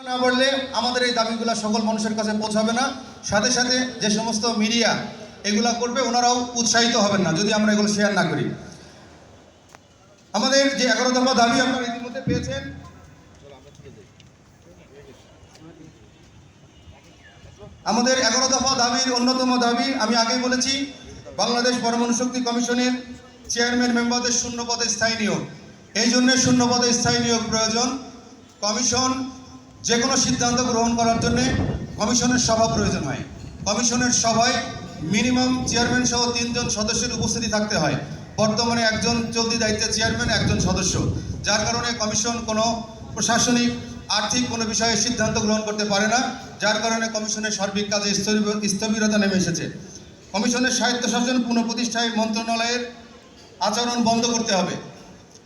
না বললে আমাদের এই দাবিগুলো সকল মানুষের কাছে পৌঁছাবে না। সাথে সাথে যে সমস্ত মিডিয়া এগুলা করবে ওনারাও উৎসাহিত হবেন না যদি আমরা এগুলো শেয়ার না করি। আমাদের যে 11 দফা দাবি আপনারা ইতিমধ্যে পেয়েছেন। আমাদের 11 দফা দাবির অন্যতম দাবি আমি আগেই বলেছি, বাংলাদেশ পরমাণু শক্তি কমিশনের চেয়ারম্যান মেম্বারদের শূন্য পদে স্থায়ী নিয়োগ। এই জন্য শূন্য পদে স্থায়ী নিয়োগ প্রয়োজন। কমিশন যে কোনো সিদ্ধান্ত গ্রহণ করার জন্য কমিশনের সভা প্রয়োজন হয়। কমিশনের সভায় মিনিমাম চেয়ারম্যান সহ 3 জন সদস্যের উপস্থিতি থাকতে হয়। বর্তমানে একজন চলতি দায়িত্বে চেয়ারম্যান, একজন সদস্য, যার কারণে কমিশন কোনো প্রশাসনিক আর্থিক কোনো বিষয়ে সিদ্ধান্ত গ্রহণ করতে পারে না, যার কারণে কমিশনের সার্বিক কাজে স্থবিরতা নেমে এসেছে। কমিশনের স্বায়ত্তশাসন পুনঃপ্রতিষ্ঠায় মন্ত্রণালয়ের আচরণ বন্ধ করতে হবে।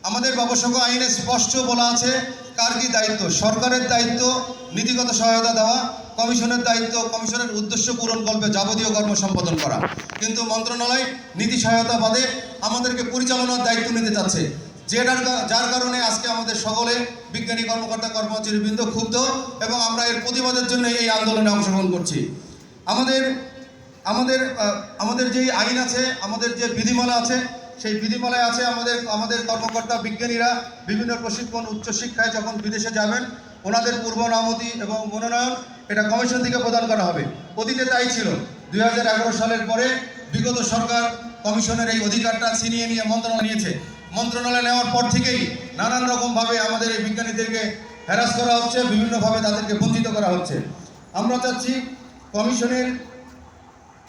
আমাদের ব্যবসায়িক আইনে স্পষ্ট বলা আছে কার কি দায়িত্ব। সরকারের দায়িত্ব নীতিগত সহায়তা দেওয়া, কমিশনের দায়িত্ব কমিশনের উদ্দেশ্য পূরণকল্পে যাবতীয় কর্ম সম্পাদন করা। কিন্তু মন্ত্রণালয় নীতি সহায়তা বাদে আমাদেরকে পরিচালনার দায়িত্ব নিতে চাচ্ছে, যার কারণে আজকে আমাদের সকলে বিজ্ঞানী কর্মকর্তা কর্মচারীবৃন্দ ক্ষুব্ধ এবং আমরা এর প্রতিবাদের জন্য এই আন্দোলনে অংশগ্রহণ করছি। আমাদের যেই আইন আছে, আমাদের যে বিধিমালা আছে, সেই বিধিমালায় আছে আমাদের কর্মকর্তা বিজ্ঞানীরা বিভিন্ন প্রশিক্ষণ উচ্চশিক্ষায় যখন বিদেশে যাবেন ওনাদের পূর্বনামতি এবং মনোনয়ন এটা কমিশন থেকে প্রদান করা হবে। অতীতে তাই ছিল। 2011 সালের পরে বিগত সরকার কমিশনের এই অধিকারটা ছিনিয়ে নিয়ে মন্ত্রণালয় নিয়েছে। মন্ত্রণালয় নেওয়ার পর থেকেই নানান রকমভাবে আমাদের এই বিজ্ঞানীদেরকে হ্যারাস করা হচ্ছে, বিভিন্নভাবে তাদেরকে বঞ্চিত করা হচ্ছে। আমরা চাচ্ছি কমিশনের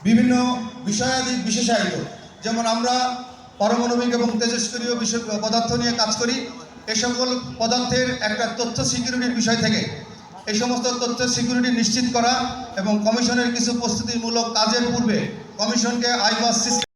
বিভিন্ন বিষয়াদি বিশেষায়িত, যেমন আমরা পারমাণবিক এবং তেজস্ক্রিয় পদার্থ নিয়ে কাজ করি। এই সকল পদার্থের একটা তথ্য সিকিউরিটির বিষয় থেকে এই সমস্ত তথ্য সিকিউরিটি নিশ্চিত করা এবং কমিশনের কিছু প্রস্তুতিমূলক কাজের পূর্বে কমিশনকে আইবাস সিস্টেম